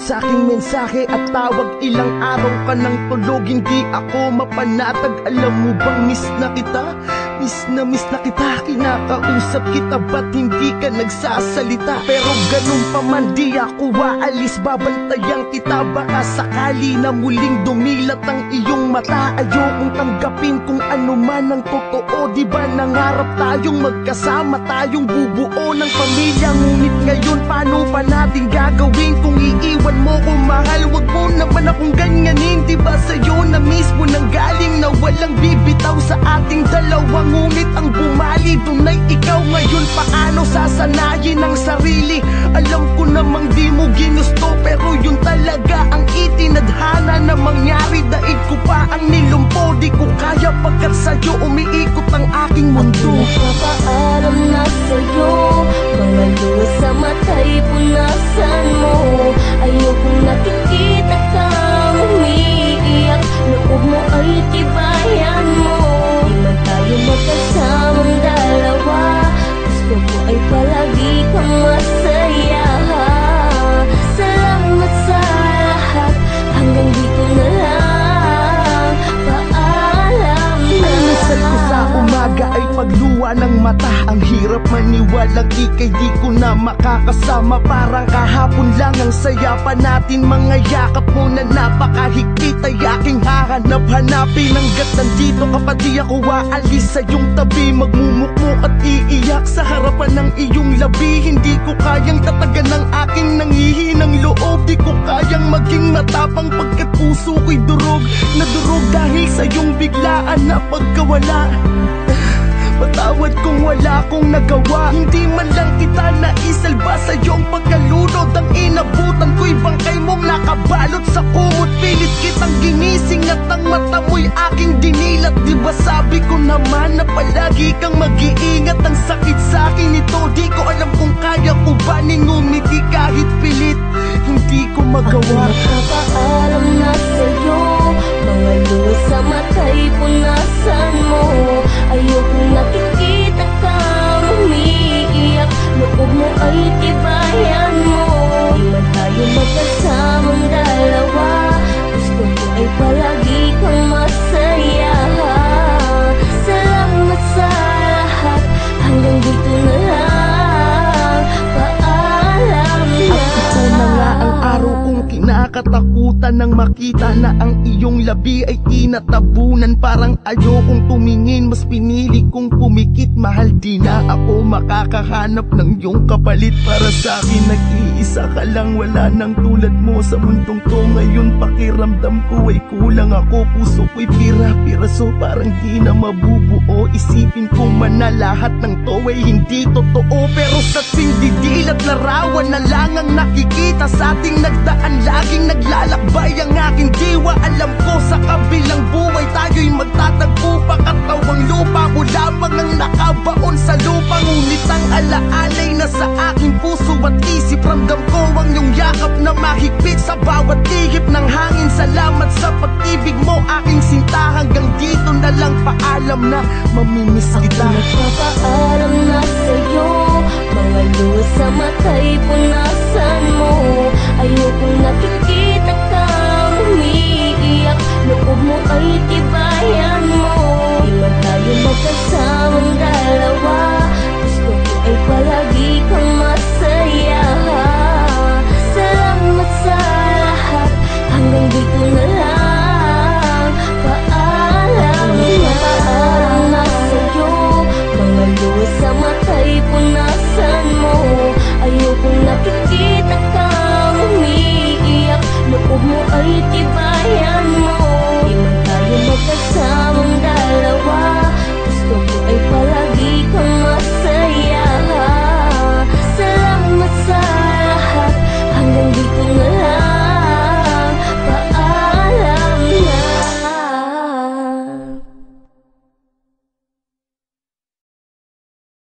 sa'king mensahe at tawag. Ilang araw ka nang tulog, hindi ako mapanatag. Alam mo bang miss na kita? Miss na kita, kinakausap kita, ba't hindi ka nagsasalita? Pero ganun pa man di ako waalis, babantayan kita. Baka sakali na muling dumilat ang iyong mata. Ayokong tanggapin kung ano man ang totoo. Di ba nangarap tayong magkasama, tayong bubuo ng pamilya? Ngunit ngayon paano pa natin gagawin kung iiwan mo ko, mahal? Wag mo naman akong ganyanin. Di ba sa'yo na mismo nang galing na walang bibitaw sa ating dalawa? Ngunit ang bumali dun ay ikaw. Ngayon paano sasanayin ang sarili? Alam ko namang di mo ginusto, pero yun talaga ang itinadhana na mangyari. Daig ko pa ang nilumpo, di ko kaya pagkat sa'yo umiikot ang aking mundo. Nagpapaalam na sa'yo, mga luha sa mata'y punasan mo. Ayokong nakikita kang umiiyak, loob mo ay tibayan mo. Di man tayo magkasamang dalawa, gusto ko ay palagi kang masaya. Salamat sa lahat, hanggang dito na lang, paalam na. Ang misal ko sa umaga ay pagluwa ng mata. Ang hirap maniwalang ika'y di ko na makakasama. Parang kahapon lang ang saya pa natin. Mga yakap mo na napakahigpit ay aking hahanap-hanapin. Hanggat nandito ka pa di ako aalis sa iyong tabi. Magmumukmuk at iiyak sa harapan ng iyong labi. Hindi ko kayang tatagan ng aking nanghihinang loob. Di ko kayang maging matapang pagkat puso ko'y durog na durog dahil sa iyong biglaan na pagkawala. Patawad kung wala akong nagawa, hindi man lang kita naisalba sa iyong pagkalunod. Ang inabutan ko'y bangkay mong nakabalot sa kumot. Pilit kitang ginising at ang mata mo'y aking dinilat. Diba sabi ko naman na palagi kang mag-iingat? Ang sakit sa'kin ito, di ko alam kung kaya ko ba ning umiti kahit pilit. Hindi ko magawa. Nagpapaalam na sa'yo, mga luha sa mata'y punasan mo. Ayokong nakikita kang umiiyak, loob mo ay tibayan mo. Di man tayo magkasamang dalawa, gusto ko ay palagi kang masaya. Salamat sa lahat, hanggang dito na lang, paalam na. At ito na nga ang araw kong kinakatakutan nang makita na ang iyong labi ay tinatabunan. Parang ayokong tumingin, mas pinili kong pumikit. Mahal, di na ako makakahanap ng iyong kapalit. Para sa akin nag-iisa ka lang, wala nang tulad mo sa mundong to. Ngayon pakiramdam ko ay kulang ako, puso ko'y pira-piraso, parang di na mabubuo. Isipin ko man na lahat ng to ay hindi totoo, pero sa didil at larawan na lang ang nakikita sa ating nagdaan. Laging naglalakbay ang aking diwa. Alam ko sa kabilang buhay tayo'y magtatagpo pa. Katawang lupa, wala pang ang nakabaon sa lupa. Ngunit ang alaalay na sa aking puso at isip. Ramdam ko ang iyong yakap na mahigpit sa bawat ihip ng hangin. Salamat sa pag-ibig mo, aking sinta. Hanggang dito na lang, paalam na, mamimiss kita. Nagpapaalam na sa'yo, mga luha sa mata'y punasan mo.